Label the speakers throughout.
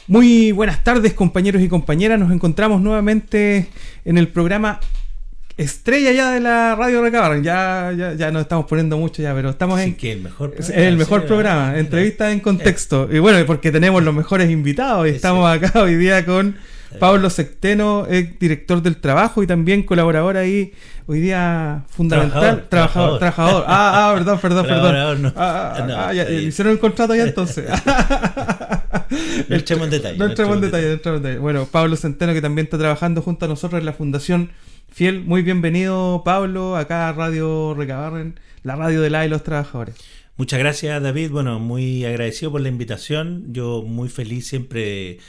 Speaker 1: Muy buenas tardes, compañeros y compañeras. Nos encontramos nuevamente en el programa estrella ya de la Radio Recabarren. Ya nos estamos poniendo mucho ya, pero estamos
Speaker 2: sí,
Speaker 1: en...
Speaker 2: que el mejor programa,
Speaker 1: es el mejor programa, entrevistas en contexto. Y bueno, porque tenemos los mejores invitados y estamos acá hoy día con Pablo Centeno, ex director del trabajo y también colaborador ahí hoy día fundamental. Trabajador. Perdón.
Speaker 2: No.
Speaker 1: Ya, hicieron el contrato ya entonces.
Speaker 2: No entremos en detalle.
Speaker 1: Bueno, Pablo Centeno, que también está trabajando junto a nosotros en la Fundación Fiel. Muy bienvenido, Pablo, acá a Radio Recabarren, la radio de y los trabajadores.
Speaker 2: Muchas gracias, David. Bueno, muy agradecido por la invitación. Yo muy feliz siempre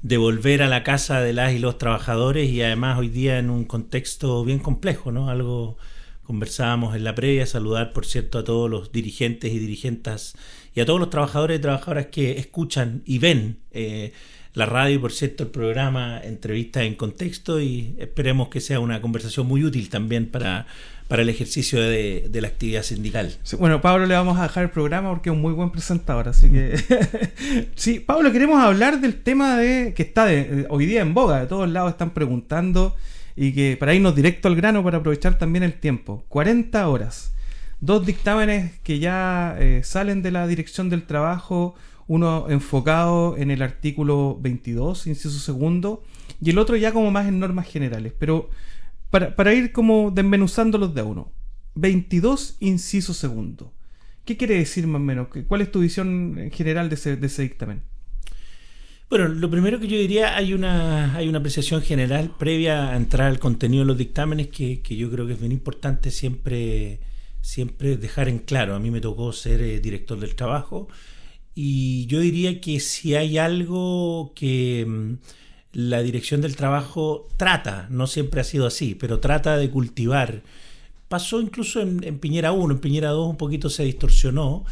Speaker 2: de volver a la casa de las y los trabajadores, y además hoy día en un contexto bien complejo, ¿no? Algo conversábamos en la previa, saludar por cierto a todos los dirigentes y dirigentas y a todos los trabajadores y trabajadoras que escuchan y ven la radio y por cierto el programa Entrevistas en Contexto, y esperemos que sea una conversación muy útil también para el ejercicio de la actividad sindical.
Speaker 1: Sí, bueno, Pablo le vamos a dejar el programa porque es un muy buen presentador, así que... Sí, Pablo, queremos hablar del tema que está hoy día en boga, de todos lados están preguntando, y que para irnos directo al grano, para aprovechar también el tiempo. 40 horas. 2 dictámenes que ya salen de la Dirección del Trabajo, uno enfocado en el artículo 22, inciso segundo, y el otro ya como más en normas generales, pero... Para ir como desmenuzándolos de a uno. 22, inciso segundo. ¿Qué quiere decir más o menos? ¿Cuál es tu visión en general de ese dictamen?
Speaker 2: Bueno, lo primero que yo diría, hay una apreciación general previa a entrar al contenido de los dictámenes que yo creo que es bien importante siempre dejar en claro. A mí me tocó ser director del trabajo, y yo diría que si hay algo que... la Dirección del Trabajo trata, no siempre ha sido así, pero trata de cultivar. Pasó incluso en Piñera 1, en Piñera 2 un poquito se distorsionó.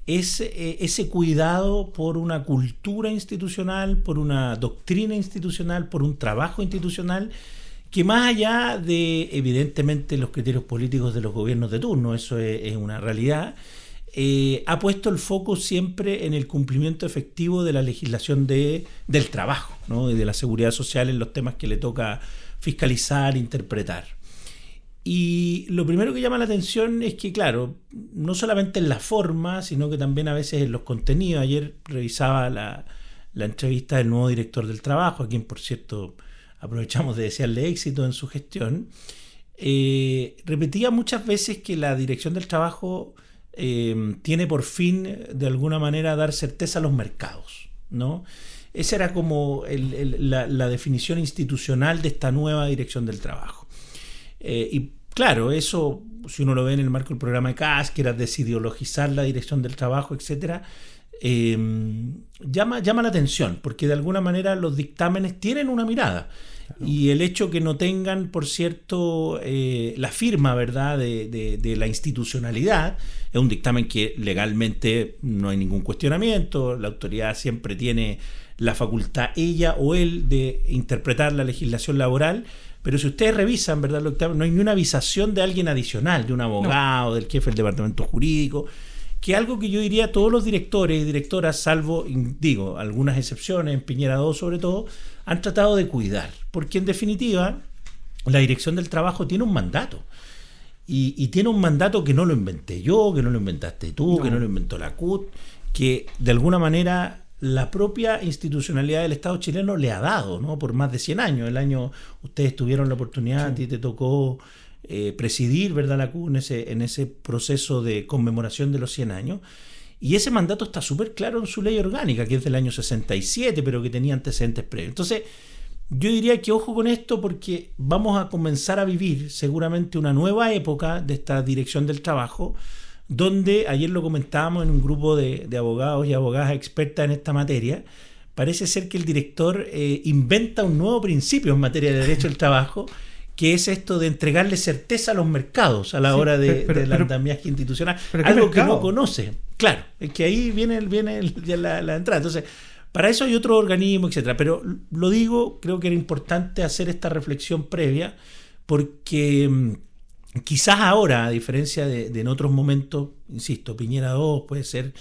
Speaker 2: Es ese cuidado por una cultura institucional, por una doctrina institucional, por un trabajo institucional, que más allá de, evidentemente, los criterios políticos de los gobiernos de turno, eso es una realidad, ha puesto el foco siempre en el cumplimiento efectivo de la legislación del trabajo, ¿no? Y de la seguridad social en los temas que le toca fiscalizar, interpretar. Y lo primero que llama la atención es que, claro, no solamente en la forma, sino que también a veces en los contenidos. Ayer revisaba la entrevista del nuevo director del trabajo, a quien, por cierto, aprovechamos de desearle éxito en su gestión. Repetía muchas veces que la Dirección del Trabajo tiene por fin de alguna manera dar certeza a los mercados, ¿no? Esa era como la definición institucional de esta nueva Dirección del Trabajo, y claro, eso si uno lo ve en el marco del programa de CAS, que era desideologizar la Dirección del Trabajo, etcétera, llama la atención, porque de alguna manera los dictámenes tienen una mirada. Y el hecho que no tengan, por cierto, la firma, ¿verdad?, de la institucionalidad, es un dictamen que legalmente no hay ningún cuestionamiento. La autoridad siempre tiene la facultad, ella o él, de interpretar la legislación laboral, pero si ustedes revisan, ¿verdad?, el dictamen, no hay ni una avisación de alguien adicional, de un abogado, del jefe del departamento jurídico, que algo que yo diría todos los directores y directoras, salvo, digo, algunas excepciones, en Piñera 2 sobre todo, han tratado de cuidar, porque en definitiva la Dirección del Trabajo tiene un mandato, y tiene un mandato que no lo inventé yo, que no lo inventaste tú, que no lo inventó la CUT, que de alguna manera la propia institucionalidad del Estado chileno le ha dado, ¿no?, por más de 100 años. Ustedes tuvieron la oportunidad, sí. A ti te tocó presidir, ¿verdad?, la CUT en ese proceso de conmemoración de los 100 años, y ese mandato está súper claro en su ley orgánica, que es del año 67, pero que tenía antecedentes previos. Entonces, yo diría que ojo con esto, porque vamos a comenzar a vivir seguramente una nueva época de esta Dirección del Trabajo, donde, ayer lo comentábamos en un grupo de abogados y abogadas expertas en esta materia, parece ser que el director inventa un nuevo principio en materia de derecho del trabajo, que es esto de entregarle certeza a los mercados a la hora del andamiaje institucional, algo que no conoce. Claro, es que ahí viene la entrada. Entonces, para eso hay otro organismo, etcétera. Pero lo digo, creo que era importante hacer esta reflexión previa, porque quizás ahora, a diferencia de en otros momentos, insisto, Piñera 2 puede ser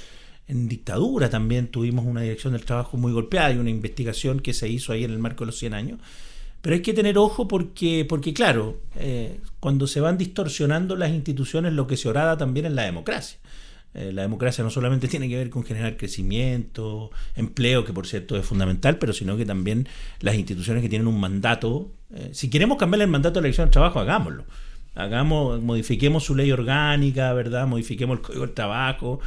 Speaker 2: en dictadura también tuvimos una dirección del trabajo muy golpeada y una investigación que se hizo ahí en el marco de los 100 años. Pero hay que tener ojo porque claro, cuando se van distorsionando las instituciones, lo que se orada también es la democracia. La democracia no solamente tiene que ver con generar crecimiento, empleo, que por cierto es fundamental, pero sino que también las instituciones que tienen un mandato. Si queremos cambiar el mandato de la dirección del trabajo, hagámoslo. Modifiquemos su ley orgánica, ¿verdad? Modifiquemos el Código del Trabajo,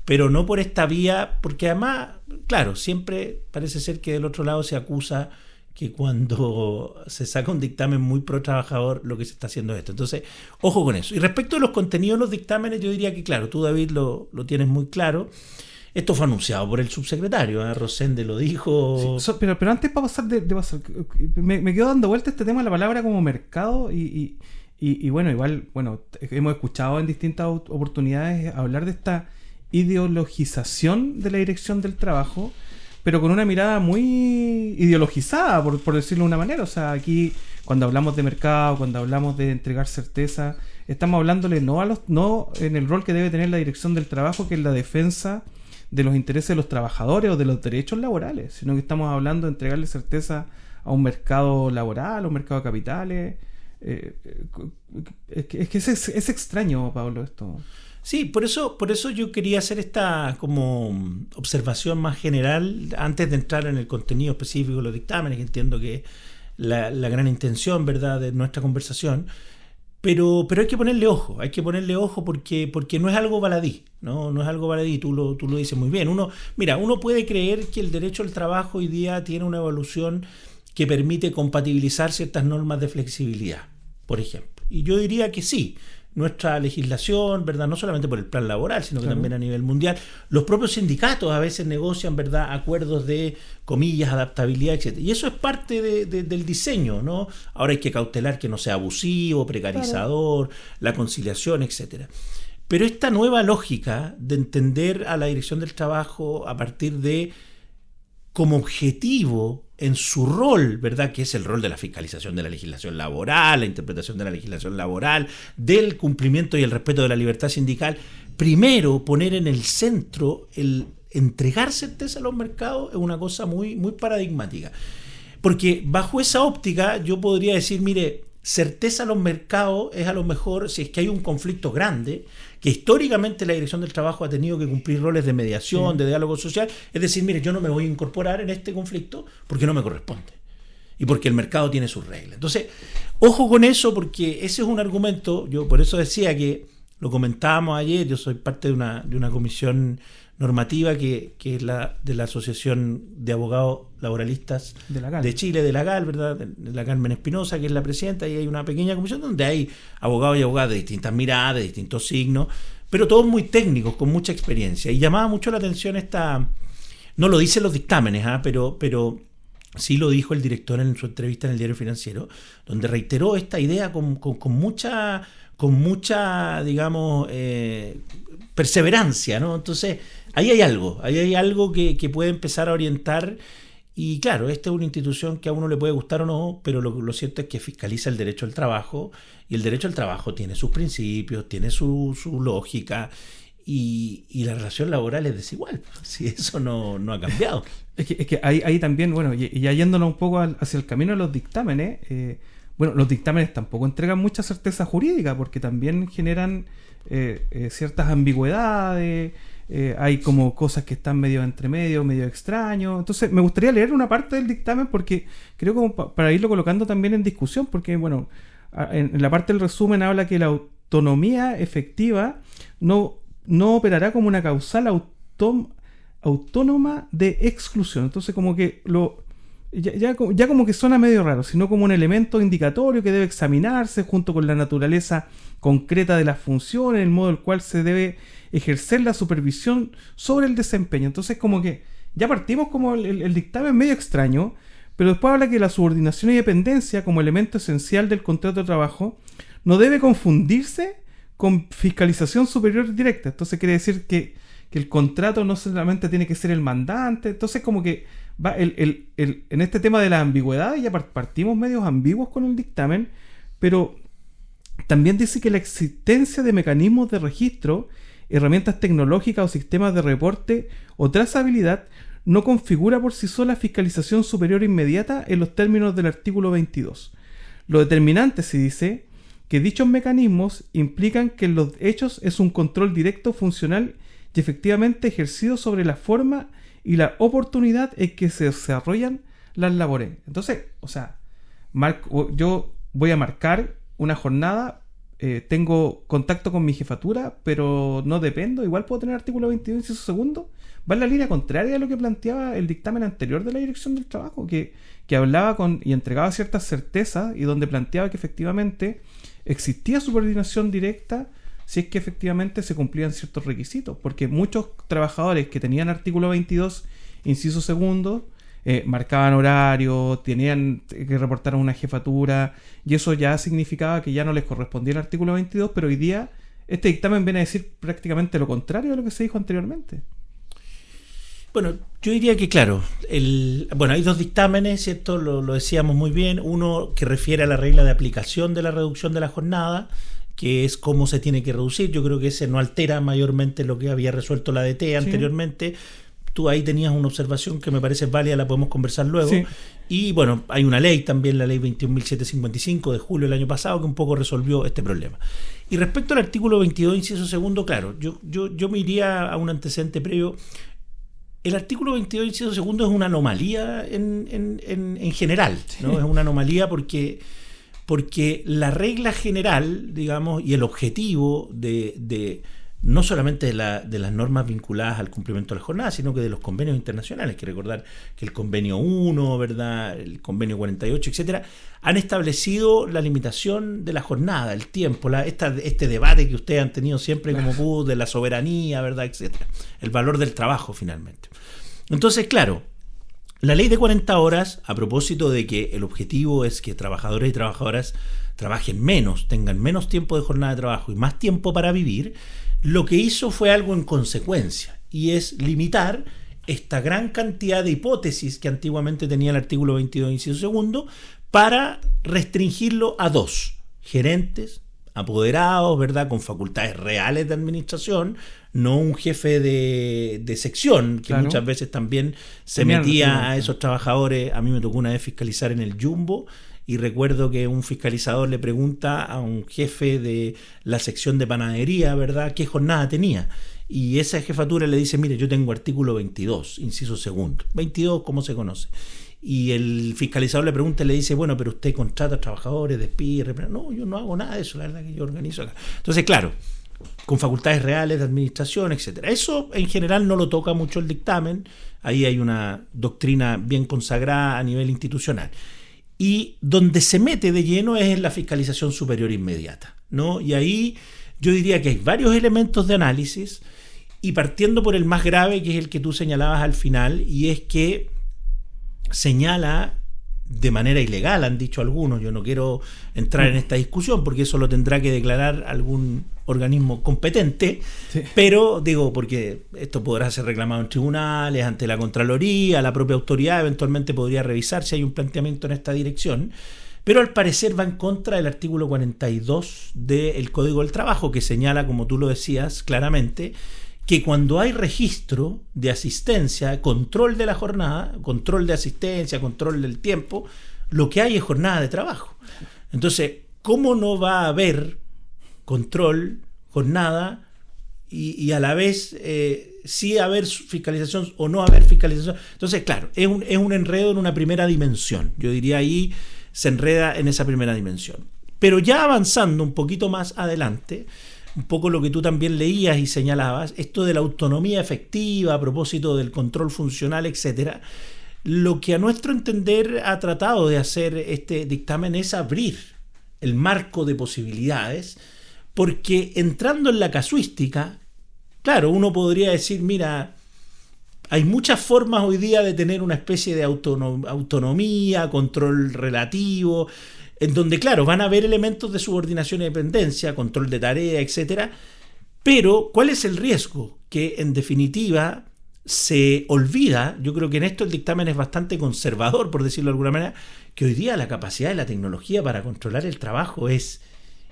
Speaker 2: pero no por esta vía, porque además, claro, siempre parece ser que del otro lado se acusa que cuando se saca un dictamen muy pro trabajador, lo que se está haciendo es esto. Entonces, ojo con eso. Y respecto a los contenidos de los dictámenes, yo diría que, claro, tú, David, lo tienes muy claro. Esto fue anunciado por el subsecretario, Rosende lo dijo.
Speaker 1: Sí, pero antes para pasar de pasar, me quedo dando vuelta este tema de la palabra como mercado y bueno, igual, hemos escuchado en distintas oportunidades hablar de esta ideologización de la dirección del trabajo, pero con una mirada muy ideologizada, por decirlo de una manera. O sea, aquí cuando hablamos de mercado, cuando hablamos de entregar certeza, estamos hablándole no en el rol que debe tener la dirección del trabajo, que es la defensa de los intereses de los trabajadores o de los derechos laborales, sino que estamos hablando de entregarle certeza a un mercado laboral, a un mercado de capitales. Es que es extraño, Pablo, esto.
Speaker 2: Sí, por eso yo quería hacer esta como observación más general antes de entrar en el contenido específico de los dictámenes, que entiendo que es la gran intención, ¿verdad?, de nuestra conversación. Pero hay que ponerle ojo porque no es algo baladí, no es algo baladí, tú lo dices muy bien. Uno puede creer que el derecho al trabajo hoy día tiene una evolución que permite compatibilizar ciertas normas de flexibilidad, por ejemplo. Y yo diría que sí. Nuestra legislación, ¿verdad?, no solamente por el plan laboral, sino que también a nivel mundial, los propios sindicatos a veces negocian, ¿verdad?, acuerdos de, comillas, adaptabilidad, etc. Y eso es parte del diseño, ¿no? Ahora hay que cautelar que no sea abusivo, precarizador, la conciliación, etc. Pero esta nueva lógica de entender a la dirección del trabajo a partir de, como objetivo en su rol, ¿verdad?, que es el rol de la fiscalización de la legislación laboral, la interpretación de la legislación laboral, del cumplimiento y el respeto de la libertad sindical, primero poner en el centro el entregar certeza a los mercados es una cosa muy, muy paradigmática. Porque bajo esa óptica yo podría decir, mire, certeza a los mercados es a lo mejor si es que hay un conflicto grande, que históricamente la dirección del trabajo ha tenido que cumplir roles de mediación, de diálogo social, es decir, mire, yo no me voy a incorporar en este conflicto porque no me corresponde y porque el mercado tiene sus reglas. Entonces, ojo con eso, porque ese es un argumento. Yo por eso decía que lo comentábamos ayer, yo soy parte de una comisión normativa que es la de la Asociación de Abogados Laboralistas de Chile, de la GAL, ¿verdad?, de la Carmen Espinosa, que es la presidenta, y hay una pequeña comisión donde hay abogados y abogadas de distintas miradas, de distintos signos, pero todos muy técnicos, con mucha experiencia. Y llamaba mucho la atención no lo dicen los dictámenes, pero sí lo dijo el director en su entrevista en el Diario Financiero, donde reiteró esta idea con mucha, digamos, perseverancia, ¿no? Entonces, ahí hay algo que puede empezar a orientar. Y claro, esta es una institución que a uno le puede gustar o no, pero lo cierto es que fiscaliza el derecho al trabajo, y el derecho al trabajo tiene sus principios, tiene su lógica, y la relación laboral es desigual. Si eso no ha cambiado.
Speaker 1: Es que ahí también, y ya yéndonos un poco hacia el camino de los dictámenes, los dictámenes tampoco entregan mucha certeza jurídica, porque también generan ciertas ambigüedades. Hay como cosas que están medio entre medio extraños. Entonces me gustaría leer una parte del dictamen, porque creo como para irlo colocando también en discusión, porque en la parte del resumen habla que la autonomía efectiva no operará como una causal autónoma de exclusión. Entonces como que ya como que suena medio raro, sino como un elemento indicatorio que debe examinarse junto con la naturaleza concreta de las funciones, el modo en el cual se debe ejercer la supervisión sobre el desempeño. Entonces como que ya partimos como el dictamen medio extraño, pero después habla que la subordinación y dependencia como elemento esencial del contrato de trabajo no debe confundirse con fiscalización superior directa. Entonces quiere decir que el contrato no solamente tiene que ser el mandante. Entonces como que va en este tema de la ambigüedad, ya partimos medios ambiguos con el dictamen, pero también dice que la existencia de mecanismos de registro herramientas tecnológicas o sistemas de reporte o trazabilidad, no configura por sí sola fiscalización superior inmediata en los términos del artículo 22. Lo determinante se dice que dichos mecanismos implican que en los hechos es un control directo, funcional y efectivamente ejercido sobre la forma y la oportunidad en que se desarrollan las labores. Entonces, o sea, yo voy a marcar una jornada, tengo contacto con mi jefatura, pero no dependo, igual puedo tener artículo 22, inciso segundo. Va en la línea contraria a lo que planteaba el dictamen anterior de la Dirección del Trabajo, que hablaba y entregaba ciertas certezas y donde planteaba que efectivamente existía subordinación directa si es que efectivamente se cumplían ciertos requisitos, porque muchos trabajadores que tenían artículo 22, inciso segundo, marcaban horario, tenían que reportar a una jefatura, y eso ya significaba que ya no les correspondía el artículo 22, pero hoy día este dictamen viene a decir prácticamente lo contrario de lo que se dijo anteriormente.
Speaker 2: Bueno, yo diría que claro, hay dos dictámenes, ¿cierto? Lo decíamos muy bien. Uno que refiere a la regla de aplicación de la reducción de la jornada, que es cómo se tiene que reducir. Yo creo que ese no altera mayormente lo que había resuelto la ADT anteriormente. Tú ahí tenías una observación que me parece válida, la podemos conversar luego. Sí. Y bueno, hay una ley también, la ley 21.755 de julio del año pasado, que un poco resolvió este problema. Y respecto al artículo 22, inciso segundo, claro, yo me iría a un antecedente previo. El artículo 22, inciso segundo, es una anomalía en general, ¿no? Es una anomalía porque la regla general, digamos, y el objetivo de no solamente de las normas vinculadas al cumplimiento de la jornada, sino que de los convenios internacionales. Hay que recordar que el convenio 1, ¿verdad?, el convenio 48, etcétera, han establecido la limitación de la jornada, el tiempo, este debate que ustedes han tenido siempre como PUD de la soberanía, ¿verdad?, etcétera, el valor del trabajo finalmente. Entonces, claro, la ley de 40 horas, a propósito de que el objetivo es que trabajadores y trabajadoras trabajen menos, tengan menos tiempo de jornada de trabajo y más tiempo para vivir, lo que hizo fue algo en consecuencia, y es limitar esta gran cantidad de hipótesis que antiguamente tenía el artículo 22, inciso segundo, para restringirlo a 2: gerentes, apoderados, ¿verdad?, con facultades reales de administración, no un jefe de sección, que muchas veces también se metía a esos trabajadores. A mí me tocó una vez fiscalizar en el Jumbo, y recuerdo que un fiscalizador le pregunta a un jefe de la sección de panadería, ¿verdad?, qué jornada tenía. Y esa jefatura le dice: mire, yo tengo artículo 22, inciso segundo. 22, ¿cómo se conoce? Y el fiscalizador le pregunta y le dice: bueno, pero usted contrata trabajadores, despide. No, yo no hago nada de eso, la verdad que yo organizo acá. Entonces, claro, con facultades reales de administración, etcétera. Eso en general no lo toca mucho el dictamen. Ahí hay una doctrina bien consagrada a nivel institucional. Y donde se mete de lleno es en la fiscalización superior inmediata, ¿no? Y ahí yo diría que hay varios elementos de análisis, y partiendo por el más grave, que es el que tú señalabas al final, y es que señala de manera ilegal, han dicho algunos. Yo no quiero entrar en esta discusión porque eso lo tendrá que declarar algún organismo competente, sí. Pero digo, porque esto podrá ser reclamado en tribunales, ante la Contraloría, la propia autoridad eventualmente podría revisar si hay un planteamiento en esta dirección, pero al parecer va en contra del artículo 42 del Código del Trabajo, que señala, como tú lo decías claramente, que cuando hay registro de asistencia, control de la jornada, control de asistencia, control del tiempo, lo que hay es jornada de trabajo. Entonces, ¿cómo no va a haber control, jornada, y a la vez sí haber fiscalización o no haber fiscalización? Entonces, claro, es un enredo en una primera dimensión. Yo diría ahí se enreda en esa primera dimensión. Pero ya avanzando un poquito más adelante, un poco lo que tú también leías y señalabas, esto de la autonomía efectiva a propósito del control funcional, etcétera, lo que a nuestro entender ha tratado de hacer este dictamen es abrir el marco de posibilidades, porque entrando en la casuística, claro, uno podría decir: mira, hay muchas formas hoy día de tener una especie de autonomía, control relativo, en donde, claro, van a haber elementos de subordinación y dependencia, control de tarea, etcétera. Pero, ¿cuál es el riesgo? Que, en definitiva, se olvida. Yo creo que en esto el dictamen es bastante conservador, por decirlo de alguna manera, que hoy día la capacidad de la tecnología para controlar el trabajo es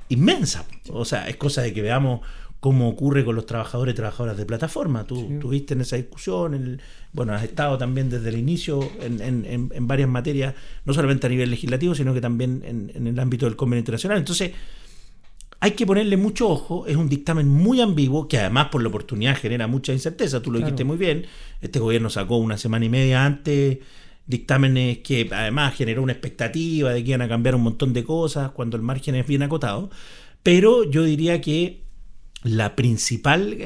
Speaker 2: inmensa. O sea, es cosa de que veamos como ocurre con los trabajadores y trabajadoras de plataforma. Tú
Speaker 1: Sí.
Speaker 2: estuviste en esa discusión, has estado también desde el inicio en varias materias, no solamente a nivel legislativo, sino que también en el ámbito del convenio internacional. Entonces, hay que ponerle mucho ojo. Es un dictamen muy ambiguo, que además por la oportunidad genera mucha incerteza. Tú lo dijiste muy bien. Este gobierno sacó una semana y media antes dictámenes que además generó una expectativa de que iban a cambiar un montón de cosas cuando el margen es bien acotado. Pero yo diría que la principal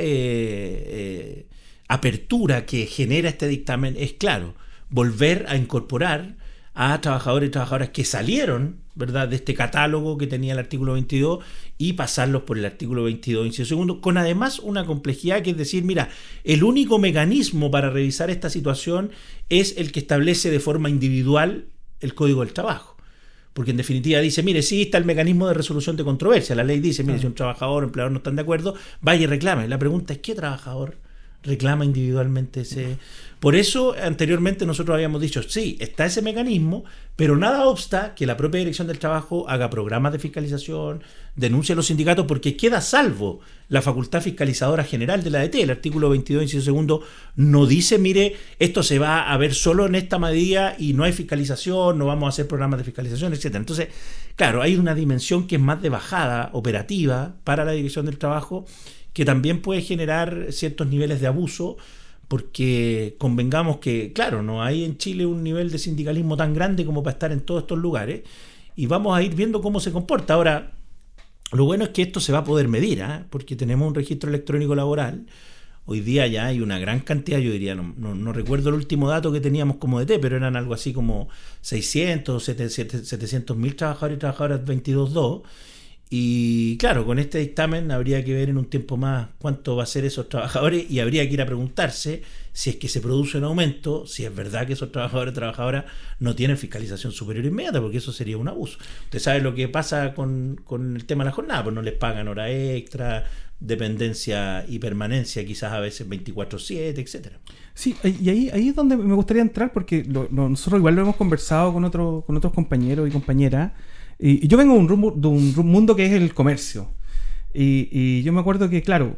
Speaker 2: apertura que genera este dictamen es, claro, volver a incorporar a trabajadores y trabajadoras que salieron, ¿verdad?, de este catálogo que tenía el artículo 22 y pasarlos por el artículo 22, inciso segundo, con además una complejidad que es decir, mira, el único mecanismo para revisar esta situación es el que establece de forma individual el Código del Trabajo. Porque en definitiva dice, mire, sí está el mecanismo de resolución de controversia. La ley dice, mire, si un trabajador o empleador no están de acuerdo, vaya y reclame. La pregunta es, ¿qué trabajador reclama individualmente ese? Por eso, anteriormente nosotros habíamos dicho, sí, está ese mecanismo, pero nada obsta que la propia Dirección del Trabajo haga programas de fiscalización, denuncie a los sindicatos, porque queda salvo la facultad fiscalizadora general de la ADT. El artículo 22, inciso segundo, no dice, mire, esto se va a ver solo en esta medida y no hay fiscalización, no vamos a hacer programas de fiscalización, etcétera. Entonces, claro, hay una dimensión que es más de bajada operativa para la Dirección del Trabajo, que también puede generar ciertos niveles de abuso, porque convengamos que, claro, no hay en Chile un nivel de sindicalismo tan grande como para estar en todos estos lugares, y vamos a ir viendo cómo se comporta. Ahora, lo bueno es que esto se va a poder medir, porque tenemos un registro electrónico laboral. Hoy día ya hay una gran cantidad, yo diría, no recuerdo el último dato que teníamos como DT, pero eran algo así como 600, 700 mil trabajadores y trabajadoras 22.2. Y claro, con este dictamen habría que ver en un tiempo más cuánto va a ser esos trabajadores, y habría que ir a preguntarse si es que se produce un aumento, si es verdad que esos trabajadores y trabajadoras no tienen fiscalización superior inmediata, porque eso sería un abuso. Usted sabe lo que pasa con el tema de la jornada, pues no les pagan hora extra, dependencia y permanencia quizás a veces 24/7, etcétera.
Speaker 1: Sí, y ahí es donde me gustaría entrar, porque nosotros igual lo hemos conversado con otros compañeros y compañeras. Y yo vengo de un mundo que es el comercio. Y yo me acuerdo que, claro,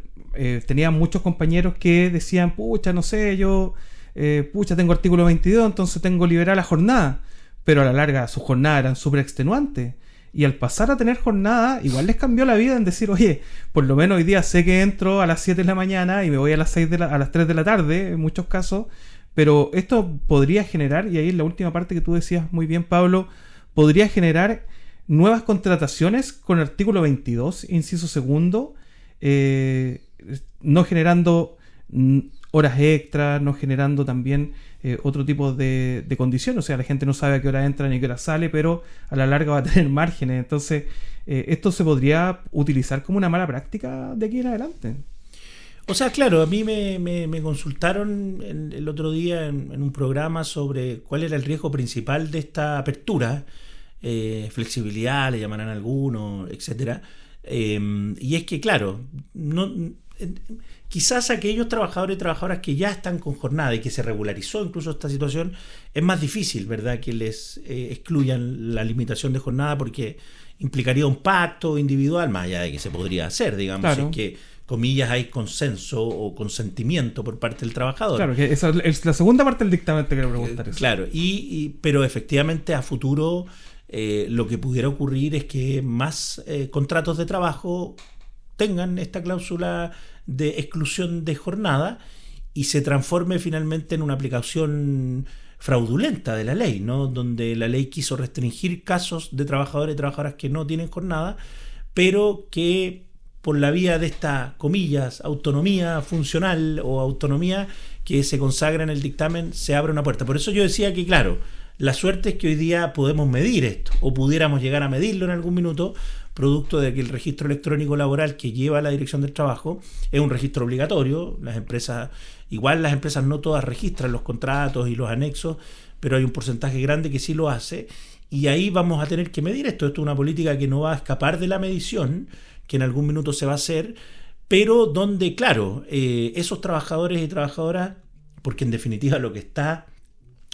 Speaker 1: tenía muchos compañeros que decían, pucha, no sé, yo tengo artículo 22, entonces tengo liberada la jornada. Pero a la larga sus jornadas eran súper extenuantes. Y al pasar a tener jornada, igual les cambió la vida en decir, oye, por lo menos hoy día sé que entro a las 7 de la mañana y me voy a las 3 de la tarde, en muchos casos. Pero esto podría generar, y ahí en la última parte que tú decías muy bien, Pablo, podría generar nuevas contrataciones con el artículo 22, inciso segundo, no generando horas extras, no generando también otro tipo de condiciones. O sea, la gente no sabe a qué hora entra ni a qué hora sale, pero a la larga va a tener márgenes. Entonces, esto se podría utilizar como una mala práctica de aquí en adelante.
Speaker 2: O sea, claro, a mí me consultaron el otro día en un programa sobre cuál era el riesgo principal de esta apertura. Flexibilidad, le llamarán algunos, etcétera. Y es que, claro, quizás aquellos trabajadores y trabajadoras que ya están con jornada y que se regularizó incluso esta situación, es más difícil, ¿verdad?, que les excluyan la limitación de jornada, porque implicaría un pacto individual, más allá de que se podría hacer, digamos, claro, si es que, comillas, hay consenso o consentimiento por parte del trabajador.
Speaker 1: Claro, que esa es la segunda parte del dictamen, te quiero preguntar eso.
Speaker 2: Claro, pero efectivamente a futuro lo que pudiera ocurrir es que más contratos de trabajo tengan esta cláusula de exclusión de jornada y se transforme finalmente en una aplicación fraudulenta de la ley, ¿no?, donde la ley quiso restringir casos de trabajadores y trabajadoras que no tienen jornada, pero que por la vía de esta, comillas, autonomía funcional o autonomía que se consagra en el dictamen, se abre una puerta. Por eso yo decía que, claro, la suerte es que hoy día podemos medir esto, o pudiéramos llegar a medirlo en algún minuto, producto de que el registro electrónico laboral que lleva la Dirección del Trabajo es un registro obligatorio. Las empresas no todas registran los contratos y los anexos, pero hay un porcentaje grande que sí lo hace, y ahí vamos a tener que medir esto. Esto es una política que no va a escapar de la medición, que en algún minuto se va a hacer, pero donde, claro, esos trabajadores y trabajadoras, porque en definitiva lo que está,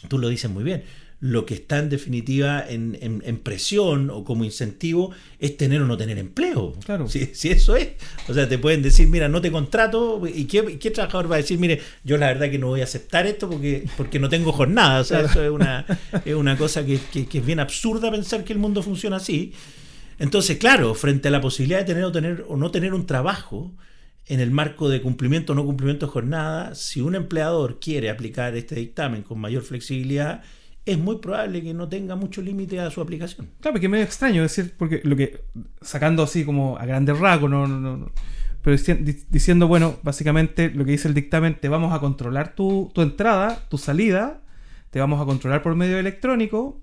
Speaker 2: tú lo dices muy bien, Lo que está en definitiva en presión o como incentivo es tener o no tener empleo.
Speaker 1: Claro.
Speaker 2: Si eso es. O sea, te pueden decir, mira, no te contrato. ¿Y qué trabajador va a decir, mire, yo la verdad que no voy a aceptar esto porque no tengo jornada? O sea, eso es una cosa que es bien absurda pensar que el mundo funciona así. Entonces, claro, frente a la posibilidad de tener o no tener un trabajo en el marco de cumplimiento o no cumplimiento de jornada, si un empleador quiere aplicar este dictamen con mayor flexibilidad, es muy probable que no tenga mucho límite a su aplicación.
Speaker 1: Claro, porque es medio extraño decir, porque lo que, sacando así como a grandes rasgos, no, pero diciendo, bueno, básicamente lo que dice el dictamen, te vamos a controlar tu entrada, tu salida, te vamos a controlar por medio electrónico,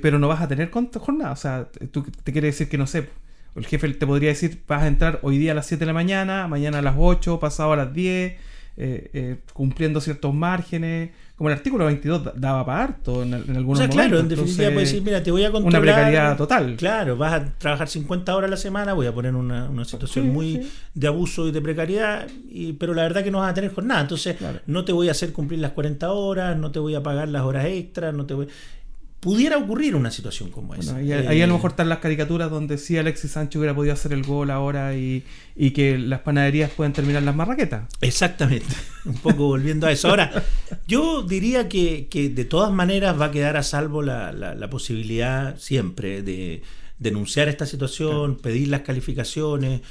Speaker 1: pero no vas a tener jornada. O sea, tú te quiere decir que, no sé, el jefe te podría decir, vas a entrar hoy día a las 7 de la mañana, mañana a las 8, pasado a las 10, cumpliendo ciertos márgenes, como el artículo 22 daba para harto en algunos momentos.
Speaker 2: O sea, claro, en definitiva puedes decir, mira, te voy a controlar.
Speaker 1: Una precariedad total.
Speaker 2: Claro, vas a trabajar 50 horas a la semana, voy a poner una situación de abuso y de precariedad, pero la verdad que no vas a tener jornada. Entonces, no te voy a hacer cumplir las 40 horas, no te voy a pagar las horas extras, pudiera ocurrir una situación como esa.
Speaker 1: Y ahí a lo mejor están las caricaturas donde sí Alexis Sánchez hubiera podido hacer el gol ahora y que las panaderías pueden terminar las marraquetas.
Speaker 2: Exactamente, un poco volviendo a eso. Ahora, yo diría que de todas maneras va a quedar a salvo la posibilidad siempre de denunciar esta situación, pedir las calificaciones,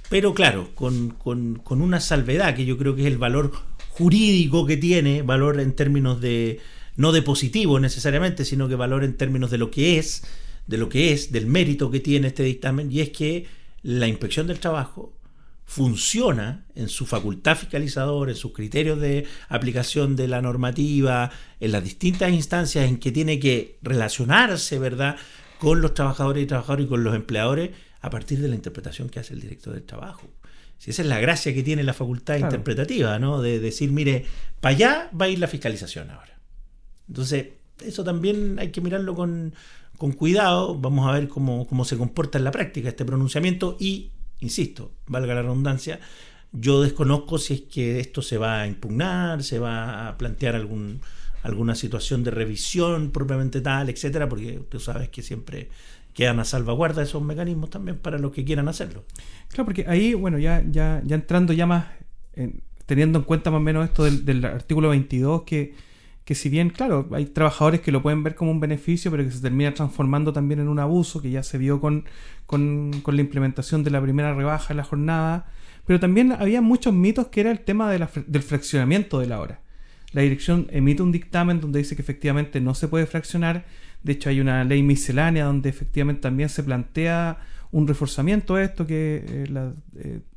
Speaker 2: pero claro, con una salvedad que yo creo que es el valor jurídico que tiene, valor en términos de no de positivo necesariamente, sino que valor en términos de lo que es, del mérito que tiene este dictamen, y es que la Inspección del Trabajo funciona en su facultad fiscalizadora, en sus criterios de aplicación de la normativa, en las distintas instancias en que tiene que relacionarse, ¿verdad?, con los trabajadores y con los empleadores a partir de la interpretación que hace el director del trabajo. Si esa es la gracia que tiene la facultad interpretativa, ¿no?, de decir, mire, para allá va a ir la fiscalización ahora. Entonces, eso también hay que mirarlo con cuidado. Vamos a ver cómo se comporta en la práctica este pronunciamiento y, insisto, valga la redundancia, yo desconozco si es que esto se va a impugnar, se va a plantear alguna situación de revisión propiamente tal, etcétera, porque tú sabes que siempre quedan a salvaguarda esos mecanismos también para los que quieran hacerlo.
Speaker 1: Claro, porque ahí, bueno, ya entrando ya más, teniendo en cuenta más o menos esto del artículo 22, que si bien, claro, hay trabajadores que lo pueden ver como un beneficio, pero que se termina transformando también en un abuso, que ya se vio con la implementación de la primera rebaja de la jornada, pero también había muchos mitos que era el tema del fraccionamiento de la hora. La dirección emite un dictamen donde dice que efectivamente no se puede fraccionar. De hecho, hay una ley miscelánea donde efectivamente también se plantea un reforzamiento a esto, que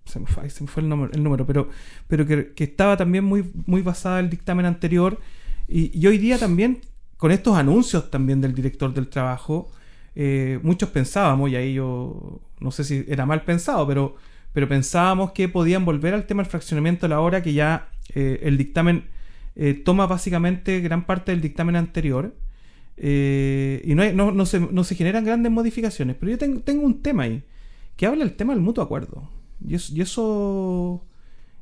Speaker 1: se me fue el número, pero que estaba también muy basada en el dictamen anterior. Y hoy día también, con estos anuncios también del director del trabajo, muchos pensábamos, y ahí yo no sé si era mal pensado, pero pensábamos que podían volver al tema del fraccionamiento a la hora, que ya el dictamen toma básicamente gran parte del dictamen anterior, y no se generan grandes modificaciones. Pero yo tengo un tema ahí, que habla del tema del mutuo acuerdo. Y eso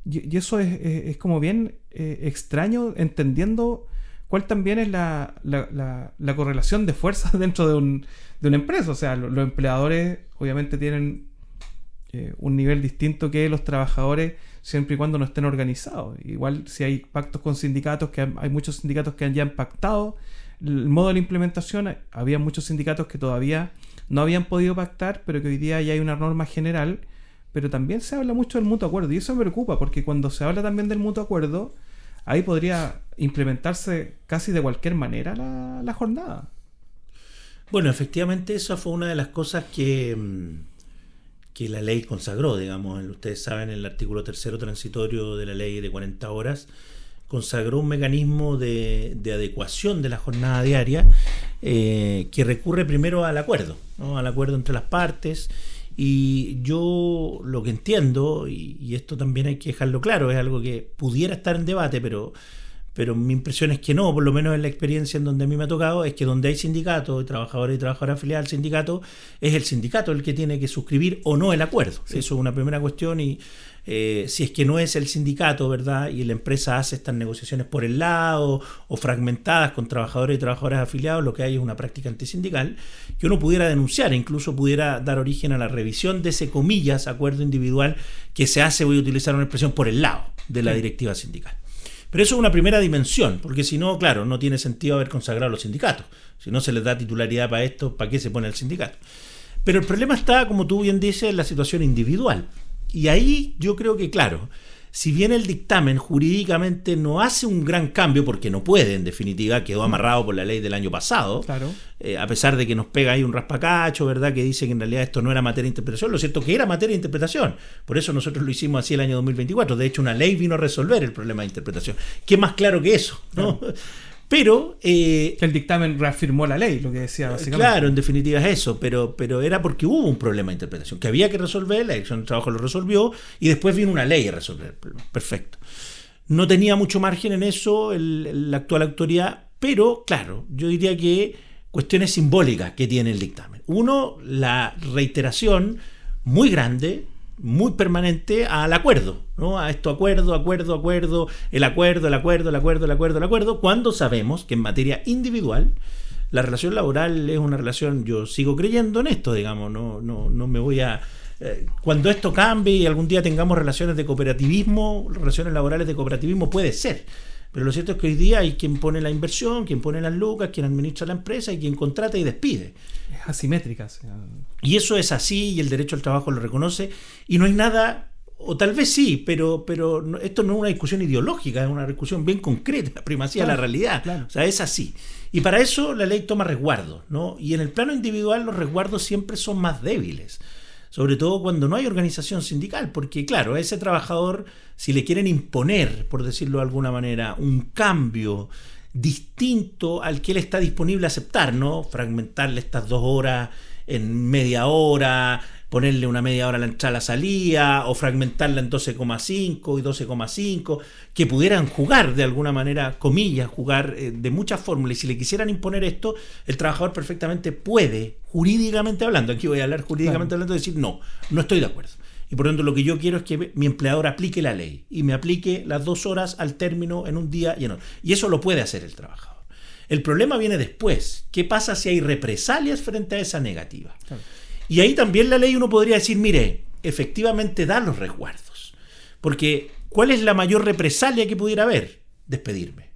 Speaker 1: es como bien extraño, entendiendo cuál también es la correlación de fuerzas dentro de una empresa. O sea, los empleadores obviamente tienen un nivel distinto que los trabajadores, siempre y cuando no estén organizados. Igual si hay pactos con sindicatos, que hay muchos sindicatos que ya han pactado el modo de la implementación, había muchos sindicatos que todavía no habían podido pactar, pero que hoy día ya hay una norma general. Pero también se habla mucho del mutuo acuerdo, y eso me preocupa, porque cuando se habla también del mutuo acuerdo, ahí podría implementarse casi de cualquier manera la jornada.
Speaker 2: Bueno, efectivamente esa fue una de las cosas que la ley consagró, digamos. Ustedes saben, el artículo 3º transitorio de la ley de 40 horas consagró un mecanismo de adecuación de la jornada diaria que recurre primero al acuerdo, ¿no?, al acuerdo entre las partes. Y yo lo que entiendo, y esto también hay que dejarlo claro, es algo que pudiera estar en debate, pero pero mi impresión es que no, por lo menos en la experiencia en donde a mí me ha tocado, es que donde hay sindicatos, trabajadores y trabajadoras afiliadas al sindicato, es el sindicato el que tiene que suscribir o no el acuerdo. Sí. Eso es una primera cuestión y si es que no es el sindicato, ¿verdad? Y la empresa hace estas negociaciones por el lado o fragmentadas con trabajadores y trabajadoras afiliados, lo que hay es una práctica antisindical que uno pudiera denunciar, incluso pudiera dar origen a la revisión de ese, comillas, acuerdo individual que se hace, voy a utilizar una expresión, por el lado de la directiva sindical. Pero eso es una primera dimensión, porque si no, claro, no tiene sentido haber consagrado los sindicatos. Si no se les da titularidad para esto, ¿para qué se pone el sindicato? Pero el problema está, como tú bien dices, en la situación individual. Y ahí yo creo que, claro, si bien el dictamen jurídicamente no hace un gran cambio, porque no puede, en definitiva, quedó amarrado por la ley del año pasado,
Speaker 1: claro.
Speaker 2: A pesar de que nos pega ahí un raspacacho, ¿verdad?, que dice que en realidad esto no era materia de interpretación, lo cierto es que era materia de interpretación, por eso nosotros lo hicimos así el año 2024, de hecho una ley vino a resolver el problema de interpretación. ¿Qué más claro que eso? ¿No? Claro. Pero
Speaker 1: el dictamen reafirmó la ley, lo que decía básicamente.
Speaker 2: Claro, en definitiva es eso, pero era porque hubo un problema de interpretación que había que resolver, la Dirección del Trabajo lo resolvió y después vino una ley a resolver el problema. Perfecto. No tenía mucho margen en eso la actual autoridad, pero claro, yo diría que cuestiones simbólicas que tiene el dictamen. Uno, la reiteración muy grande, muy permanente al acuerdo, ¿no? A esto acuerdo, el acuerdo, cuando sabemos que en materia individual la relación laboral es una relación, yo sigo creyendo en esto, digamos, no me voy a... cuando esto cambie y algún día tengamos relaciones de cooperativismo, relaciones laborales de cooperativismo, puede ser. Pero lo cierto es que hoy día hay quien pone la inversión, quien pone las lucas, quien administra la empresa y quien contrata y despide.
Speaker 1: Es asimétrica.
Speaker 2: Y eso es así y el derecho al trabajo lo reconoce y no hay nada, o tal vez sí, pero esto no es una discusión ideológica, es una discusión bien concreta, la primacía de la realidad. Claro. O sea, es así. Y para eso la ley toma resguardos, ¿no? Y en el plano individual los resguardos siempre son más débiles. Sobre todo cuando no hay organización sindical, porque claro, a ese trabajador, si le quieren imponer, por decirlo de alguna manera, un cambio distinto al que él está disponible a aceptar, ¿no? Fragmentarle estas 2 horas en media hora, ponerle una media hora a la entrada a la salida, o fragmentarla en 12,5 y 12,5, que pudieran jugar de alguna manera, comillas, jugar de muchas fórmulas. Y si le quisieran imponer esto, el trabajador perfectamente puede, jurídicamente hablando, aquí voy a hablar jurídicamente hablando, decir no estoy de acuerdo. Y por lo tanto lo que yo quiero es que mi empleador aplique la ley y me aplique las 2 horas al término en un día y en otro. Y eso lo puede hacer el trabajador. El problema viene después. ¿Qué pasa si hay represalias frente a esa negativa? Claro. Y ahí también la ley uno podría decir, mire, efectivamente da los resguardos. Porque ¿cuál es la mayor represalia que pudiera haber? Despedirme.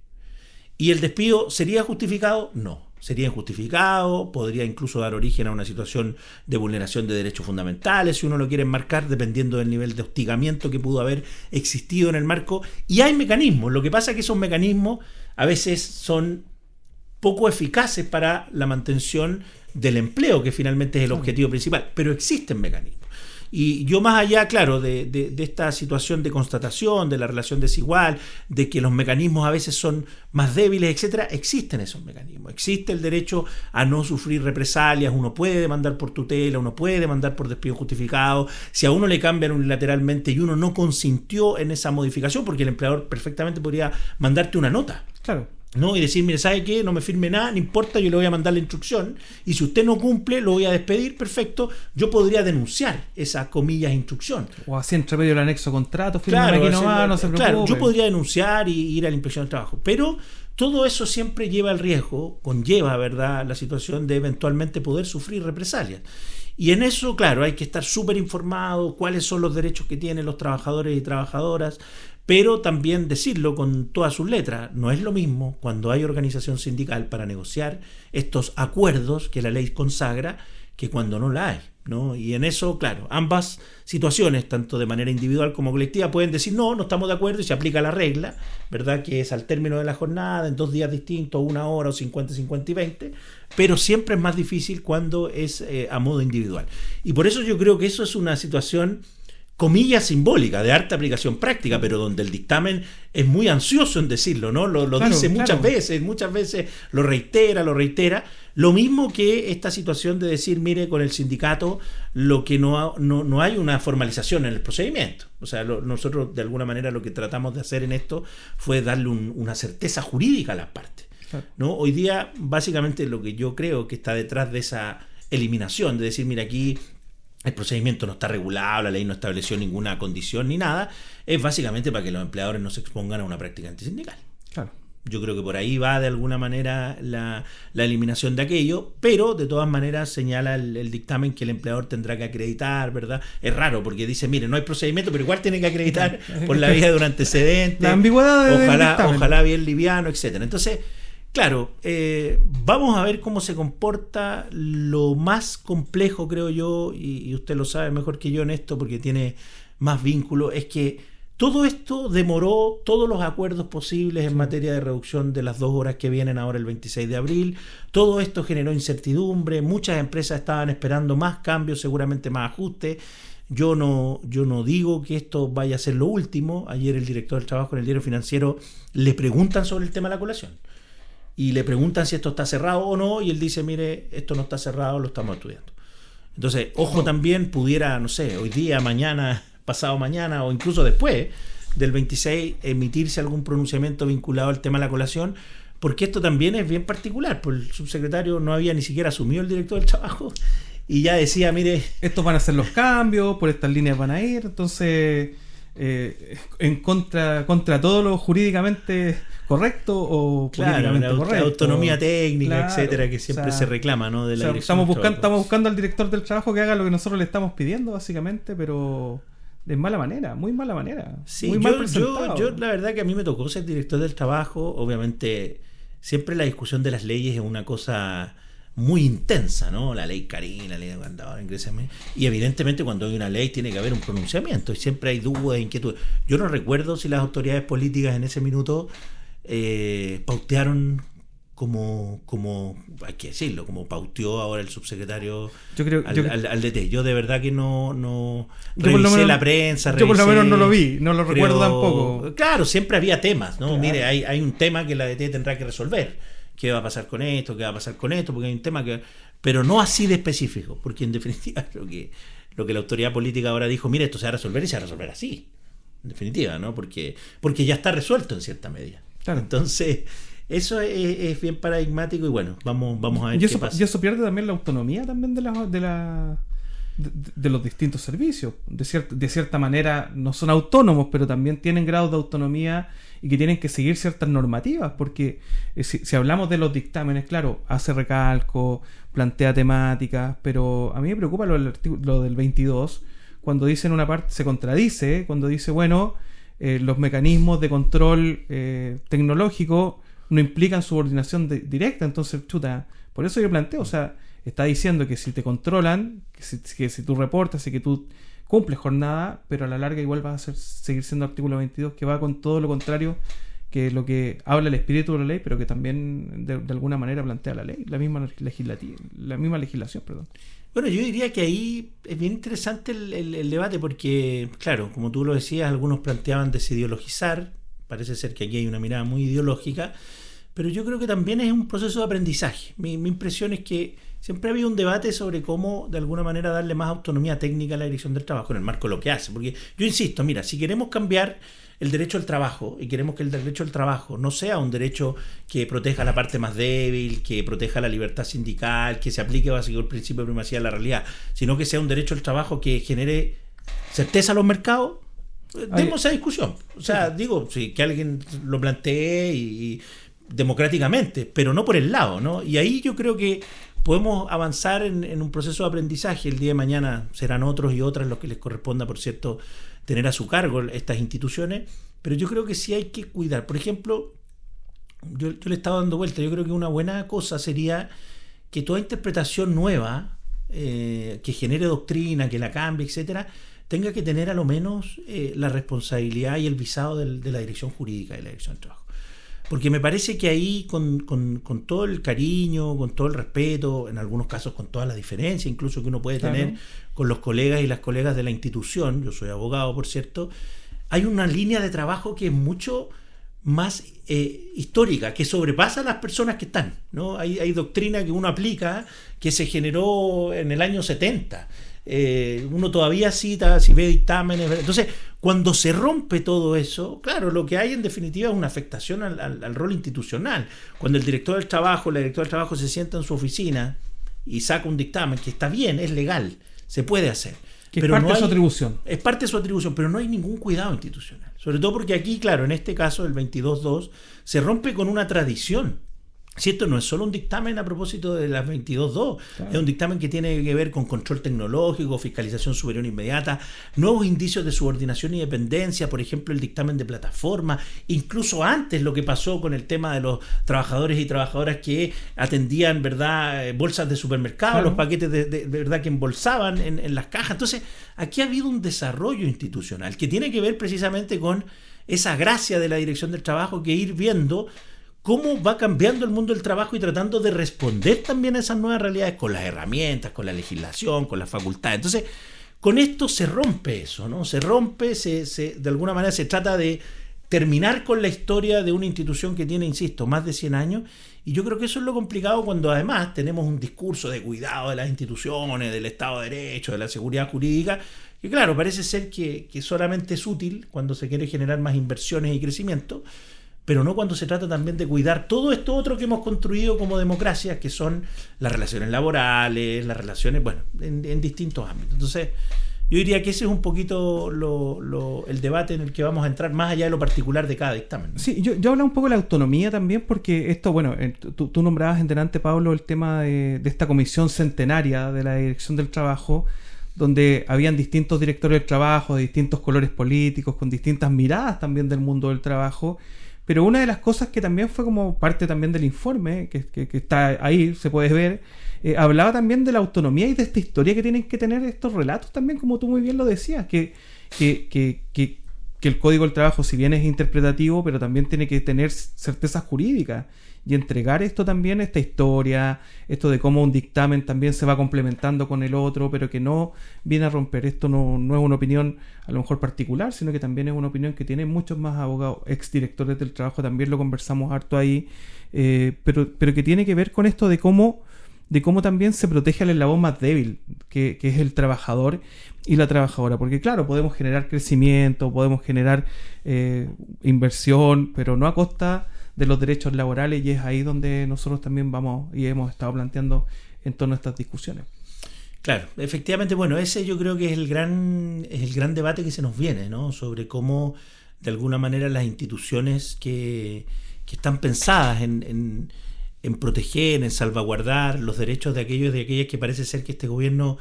Speaker 2: ¿Y el despido sería justificado? No. Sería injustificado, podría incluso dar origen a una situación de vulneración de derechos fundamentales, si uno lo quiere enmarcar, dependiendo del nivel de hostigamiento que pudo haber existido en el marco. Y hay mecanismos. Lo que pasa es que esos mecanismos a veces son poco eficaces para la mantención del empleo, que finalmente es el objetivo principal, pero existen mecanismos. Y yo, más allá, claro, de esta situación de constatación, de la relación desigual, de que los mecanismos a veces son más débiles, etcétera, existen esos mecanismos. Existe el derecho a no sufrir represalias, uno puede demandar por tutela, uno puede demandar por despido justificado, si a uno le cambian unilateralmente y uno no consintió en esa modificación, porque el empleador perfectamente podría mandarte una nota.
Speaker 1: Claro.
Speaker 2: ¿No? Y decir, mire, ¿sabe qué? No me firme nada, no importa, yo le voy a mandar la instrucción y si usted no cumple, lo voy a despedir, perfecto. Yo podría denunciar esa, comillas, instrucción.
Speaker 1: O así entre medio del anexo contrato, firme aquí nomás, no se preocupe.
Speaker 2: Claro, yo podría denunciar y ir a la inspección del trabajo, pero todo eso siempre lleva el riesgo, conlleva, ¿verdad?, la situación de eventualmente poder sufrir represalias. Y en eso, claro, hay que estar súper informado, cuáles son los derechos que tienen los trabajadores y trabajadoras, pero también decirlo con todas sus letras, no es lo mismo cuando hay organización sindical para negociar estos acuerdos que la ley consagra que cuando no la hay, ¿no? Y en eso, claro, ambas situaciones, tanto de manera individual como colectiva, pueden decir no estamos de acuerdo y se aplica la regla, ¿verdad?, que es al término de la jornada, en 2 días distintos, 1 hora o 50, 50 y 20, pero siempre es más difícil cuando es a modo individual. Y por eso yo creo que eso es una situación, comillas, simbólica, de harta aplicación práctica, pero donde el dictamen es muy ansioso en decirlo, ¿no? Lo claro, dice muchas veces lo reitera, Lo mismo que esta situación de decir, mire, con el sindicato lo que no hay una formalización en el procedimiento. O sea, nosotros de alguna manera lo que tratamos de hacer en esto fue darle una certeza jurídica a las partes, ¿no? Hoy día, básicamente, lo que yo creo que está detrás de esa eliminación, de decir, mira, aquí el procedimiento no está regulado, la ley no estableció ninguna condición ni nada, es básicamente para que los empleadores no se expongan a una práctica antisindical.
Speaker 1: Claro.
Speaker 2: Yo creo que por ahí va de alguna manera la eliminación de aquello, pero de todas maneras señala el dictamen que el empleador tendrá que acreditar, ¿verdad? Es raro porque dice, mire, no hay procedimiento, pero igual tiene que acreditar por la vía de un antecedente.
Speaker 1: La ambigüedad
Speaker 2: ojalá bien liviano, etcétera. Entonces, claro, vamos a ver cómo se comporta. Lo más complejo, creo yo, y usted lo sabe mejor que yo en esto porque tiene más vínculo, es que todo esto demoró todos los acuerdos posibles en materia de reducción de las 2 horas que vienen ahora el 26 de abril. Todo esto generó incertidumbre. Muchas empresas estaban esperando más cambios, seguramente más ajustes. Yo no digo que esto vaya a ser lo último. Ayer el director del trabajo en el Diario Financiero le preguntan sobre el tema de la colación. Y le preguntan si esto está cerrado o no. Y él dice, mire, esto no está cerrado, lo estamos estudiando. Entonces, ojo, también pudiera, no sé, hoy día, mañana, pasado mañana o incluso después del 26 emitirse algún pronunciamiento vinculado al tema de la colación, porque esto también es bien particular, pues el subsecretario no había ni siquiera asumido el director del trabajo y ya decía, mire,
Speaker 1: estos van a ser los cambios, por estas líneas van a ir, entonces en contra todo lo jurídicamente correcto o políticamente correcto,
Speaker 2: autonomía técnica,
Speaker 1: claro,
Speaker 2: etcétera, que siempre se reclama, ¿no? De la dirección
Speaker 1: estamos buscando al director del trabajo que haga lo que nosotros le estamos pidiendo, básicamente, pero de mala manera, muy mala manera.
Speaker 2: Sí,
Speaker 1: muy mal presentado.
Speaker 2: Yo la verdad que a mí me tocó ser director del trabajo. Obviamente, siempre la discusión de las leyes es una cosa muy intensa, ¿no? La ley Karin, la ley de Gandador, ingrésame. Y evidentemente cuando hay una ley tiene que haber un pronunciamiento y siempre hay dudas, inquietudes. Yo no recuerdo si las autoridades políticas en ese minuto pautearon como hay que decirlo, como pauteó ahora el subsecretario al DT. Yo de verdad que no revisé la prensa.
Speaker 1: Yo por lo menos no lo vi, no lo recuerdo tampoco.
Speaker 2: Claro, siempre había temas, ¿no?
Speaker 1: Claro.
Speaker 2: Mire, hay un tema que la DT tendrá que resolver. ¿Qué va a pasar con esto? ¿Qué va a pasar con esto? Porque hay un tema que... Pero no así de específico, porque en definitiva lo que la autoridad política ahora dijo, mire, esto se va a resolver y se va a resolver así. En definitiva, ¿no? Porque ya está resuelto en cierta medida. Claro. Entonces... Eso es bien paradigmático y bueno, vamos a ver qué pasa.
Speaker 1: Y eso pierde también la autonomía también de los distintos servicios. De cierta manera no son autónomos, pero también tienen grados de autonomía y que tienen que seguir ciertas normativas, porque si hablamos de los dictámenes, claro, hace recalco, plantea temáticas, pero a mí me preocupa lo del 22, cuando dice en una parte, se contradice, cuando dice, bueno, los mecanismos de control tecnológico no implican subordinación directa, entonces, chuta, por eso yo planteo, o sea, está diciendo que si te controlan, que si tú reportas y que tú cumples jornada, pero a la larga igual vas a seguir siendo artículo 22, que va con todo lo contrario que lo que habla el espíritu de la ley, pero que también de alguna manera plantea la ley, la misma legislación, perdón.
Speaker 2: Bueno, yo diría que ahí es bien interesante el debate porque, claro, como tú lo decías, algunos planteaban desideologizar. Parece ser que aquí hay una mirada muy ideológica, pero yo creo que también es un proceso de aprendizaje. Mi impresión es que siempre ha habido un debate sobre cómo, de alguna manera, darle más autonomía técnica a la dirección del trabajo en el marco de lo que hace. Porque yo insisto, mira, si queremos cambiar el derecho al trabajo y queremos que el derecho al trabajo no sea un derecho que proteja a la parte más débil, que proteja la libertad sindical, que se aplique básicamente el principio de primacía de la realidad, sino que sea un derecho al trabajo que genere certeza a los mercados, demos esa discusión. O sea, digo, sí, que alguien lo plantee y democráticamente, pero no por el lado, ¿no? Y ahí yo creo que podemos avanzar en un proceso de aprendizaje. El día de mañana serán otros y otras los que les corresponda, por cierto, tener a su cargo estas instituciones, pero yo creo que sí hay que cuidar. Por ejemplo, yo le he estado dando vuelta, yo creo que una buena cosa sería que toda interpretación nueva que genere doctrina, que la cambie, etcétera, tenga que tener a lo menos la responsabilidad y el visado de la dirección jurídica de la dirección de trabajo. Porque me parece que ahí con todo el cariño, con todo el respeto, en algunos casos con toda la diferencia incluso que uno puede tener con los colegas y las colegas de la institución, yo soy abogado por cierto, hay una línea de trabajo que es mucho más histórica, que sobrepasa a las personas que están, ¿no? Hay doctrina que uno aplica que se generó en el año 70. Uno todavía cita, si ve dictámenes. Entonces, cuando se rompe todo eso, claro, lo que hay en definitiva es una afectación al rol institucional. Cuando el director del trabajo, la directora del trabajo se sienta en su oficina y saca un dictamen, que está bien, es legal, se puede hacer.
Speaker 1: Que es parte de su atribución.
Speaker 2: Es parte de su atribución, pero no hay ningún cuidado institucional. Sobre todo porque aquí, claro, en este caso, el 22.2, se rompe con una tradición. Si esto no es solo un dictamen a propósito de las 22.2, claro, es un dictamen que tiene que ver con control tecnológico, fiscalización superior inmediata, nuevos indicios de subordinación y dependencia, por ejemplo, el dictamen de plataforma, incluso antes lo que pasó con el tema de los trabajadores y trabajadoras que atendían, ¿verdad?, bolsas de supermercado, claro, los paquetes de verdad que embolsaban en las cajas. Entonces, aquí ha habido un desarrollo institucional que tiene que ver precisamente con esa gracia de la Dirección del Trabajo, que ir viendo cómo va cambiando el mundo del trabajo y tratando de responder también a esas nuevas realidades con las herramientas, con la legislación, con las facultades. Entonces, con esto se rompe eso, ¿no? Se rompe, de alguna manera se trata de terminar con la historia de una institución que tiene, insisto, más de 100 años. Y yo creo que eso es lo complicado cuando además tenemos un discurso de cuidado de las instituciones, del Estado de Derecho, de la seguridad jurídica, que claro, parece ser que solamente es útil cuando se quiere generar más inversiones y crecimiento, pero no cuando se trata también de cuidar todo esto otro que hemos construido como democracia, que son las relaciones laborales, las relaciones, bueno, en distintos ámbitos. Entonces, yo diría que ese es un poquito el debate en el que vamos a entrar, más allá de lo particular de cada dictamen, ¿no?
Speaker 1: Sí, yo hablaba un poco de la autonomía también, porque esto, bueno, tú nombrabas en delante, Pablo, el tema de esta comisión centenaria de la Dirección del Trabajo, donde habían distintos directores del trabajo, de distintos colores políticos, con distintas miradas también del mundo del trabajo. Pero una de las cosas que también fue como parte también del informe, que está ahí, se puede ver, hablaba también de la autonomía y de esta historia que tienen que tener estos relatos también, como tú muy bien lo decías, que el Código del Trabajo, si bien es interpretativo, pero también tiene que tener certezas jurídicas y entregar esto también, esta historia, esto de cómo un dictamen también se va complementando con el otro, pero que no viene a romper. Esto no es una opinión a lo mejor particular, sino que también es una opinión que tienen muchos más abogados, exdirectores del trabajo, también lo conversamos harto ahí, pero que tiene que ver con esto de cómo también se protege al eslabón más débil, que es el trabajador y la trabajadora. Porque claro, podemos generar crecimiento, podemos generar inversión, pero no a costa de los derechos laborales, y es ahí donde nosotros también vamos y hemos estado planteando en torno a estas discusiones.
Speaker 2: Claro, efectivamente, bueno, ese yo creo que es el gran debate que se nos viene, ¿no? Sobre cómo de alguna manera las instituciones que están pensadas en proteger, en salvaguardar los derechos de aquellos y de aquellas que parece ser que este gobierno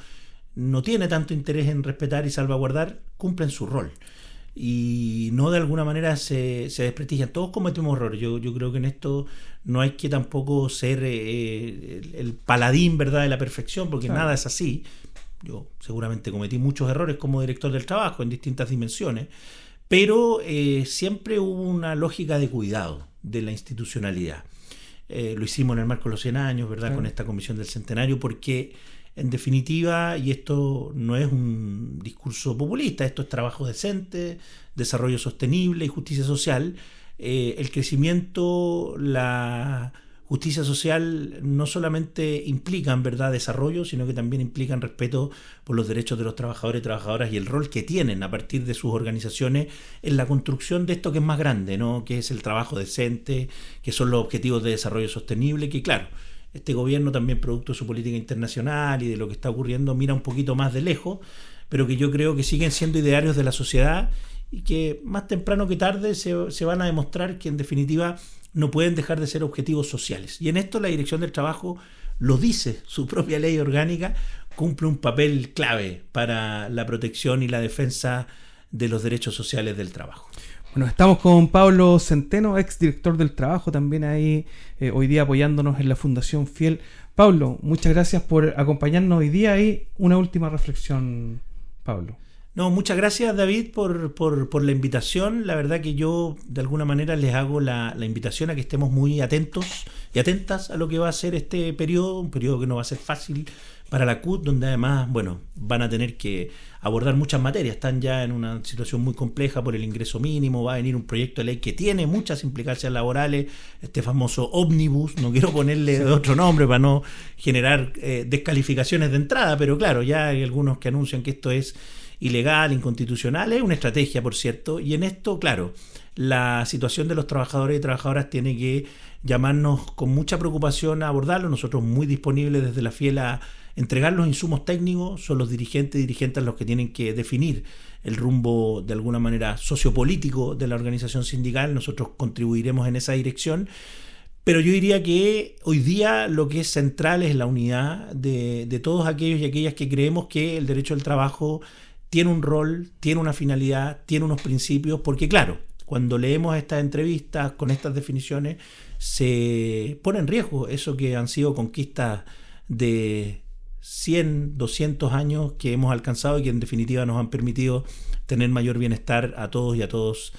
Speaker 2: no tiene tanto interés en respetar y salvaguardar, cumplen su rol. Y no de alguna manera se desprestigian. Todos cometemos errores. Yo creo que en esto no hay que tampoco ser el paladín, ¿verdad?, de la perfección, porque claro, nada es así. Yo seguramente cometí muchos errores como director del trabajo en distintas dimensiones, pero siempre hubo una lógica de cuidado de la institucionalidad. Lo hicimos en el marco de los 100 años, ¿verdad?, claro, con esta comisión del centenario, porque en definitiva, y esto no es un discurso populista, esto es trabajo decente, desarrollo sostenible y justicia social. El crecimiento, la justicia social no solamente implican, ¿verdad?, desarrollo, sino que también implican respeto por los derechos de los trabajadores y trabajadoras y el rol que tienen a partir de sus organizaciones en la construcción de esto que es más grande, ¿no?, que es el trabajo decente, que son los objetivos de desarrollo sostenible, que claro, este gobierno también, producto de su política internacional y de lo que está ocurriendo, mira un poquito más de lejos, pero que yo creo que siguen siendo idearios de la sociedad y que más temprano que tarde se van a demostrar que en definitiva no pueden dejar de ser objetivos sociales. Y en esto la Dirección del Trabajo, lo dice su propia ley orgánica, cumple un papel clave para la protección y la defensa de los derechos sociales del trabajo.
Speaker 1: Bueno, estamos con Pablo Centeno, exdirector del trabajo, también ahí hoy día apoyándonos en la Fundación Fiel. Pablo, muchas gracias por acompañarnos hoy día. Y una última reflexión, Pablo.
Speaker 2: No, muchas gracias, David, por la invitación. La verdad que yo de alguna manera les hago la invitación a que estemos muy atentos y atentas a lo que va a ser este periodo, un periodo que no va a ser fácil para la CUT, donde además, bueno, van a tener que abordar muchas materias. Están ya en una situación muy compleja por el ingreso mínimo, va a venir un proyecto de ley que tiene muchas implicancias laborales, este famoso ómnibus, no quiero ponerle otro nombre para no generar descalificaciones de entrada, pero claro, ya hay algunos que anuncian que esto es ilegal, inconstitucional, es una estrategia, por cierto, y en esto, claro, la situación de los trabajadores y trabajadoras tiene que llamarnos con mucha preocupación a abordarlo. Nosotros muy disponibles desde la FIEL a entregar los insumos técnicos, son los dirigentes y dirigentes los que tienen que definir el rumbo de alguna manera sociopolítico de la organización sindical. Nosotros contribuiremos en esa dirección, pero yo diría que hoy día lo que es central es la unidad de todos aquellos y aquellas que creemos que el derecho al trabajo tiene un rol, tiene una finalidad, tiene unos principios, porque claro, cuando leemos estas entrevistas con estas definiciones se pone en riesgo eso que han sido conquistas de 100, 200 años que hemos alcanzado y que en definitiva nos han permitido tener mayor bienestar a todos y a todos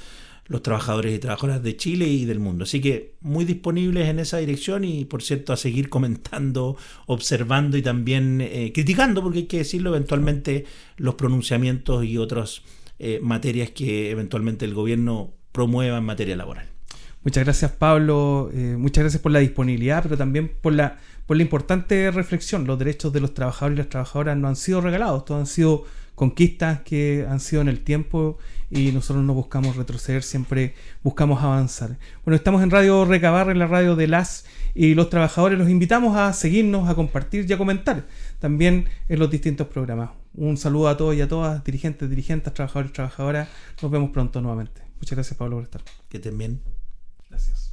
Speaker 2: los trabajadores y trabajadoras de Chile y del mundo. Así que muy disponibles en esa dirección y, por cierto, a seguir comentando, observando y también criticando, porque hay que decirlo, eventualmente los pronunciamientos y otras materias que eventualmente el gobierno promueva en materia laboral.
Speaker 1: Muchas gracias, Pablo. Muchas gracias por la disponibilidad, pero también por la importante reflexión. Los derechos de los trabajadores y las trabajadoras no han sido regalados, todos han sido conquistas que han sido en el tiempo y nosotros no buscamos retroceder, siempre buscamos avanzar. Bueno, estamos en Radio Recabarre, en la radio de las y los trabajadores. Los invitamos a seguirnos, a compartir y a comentar también en los distintos programas. Un saludo a todos y a todas, dirigentes, trabajadores y trabajadoras. Nos vemos pronto nuevamente. Muchas gracias, Pablo, por estar.
Speaker 2: Que estén bien.
Speaker 1: Gracias.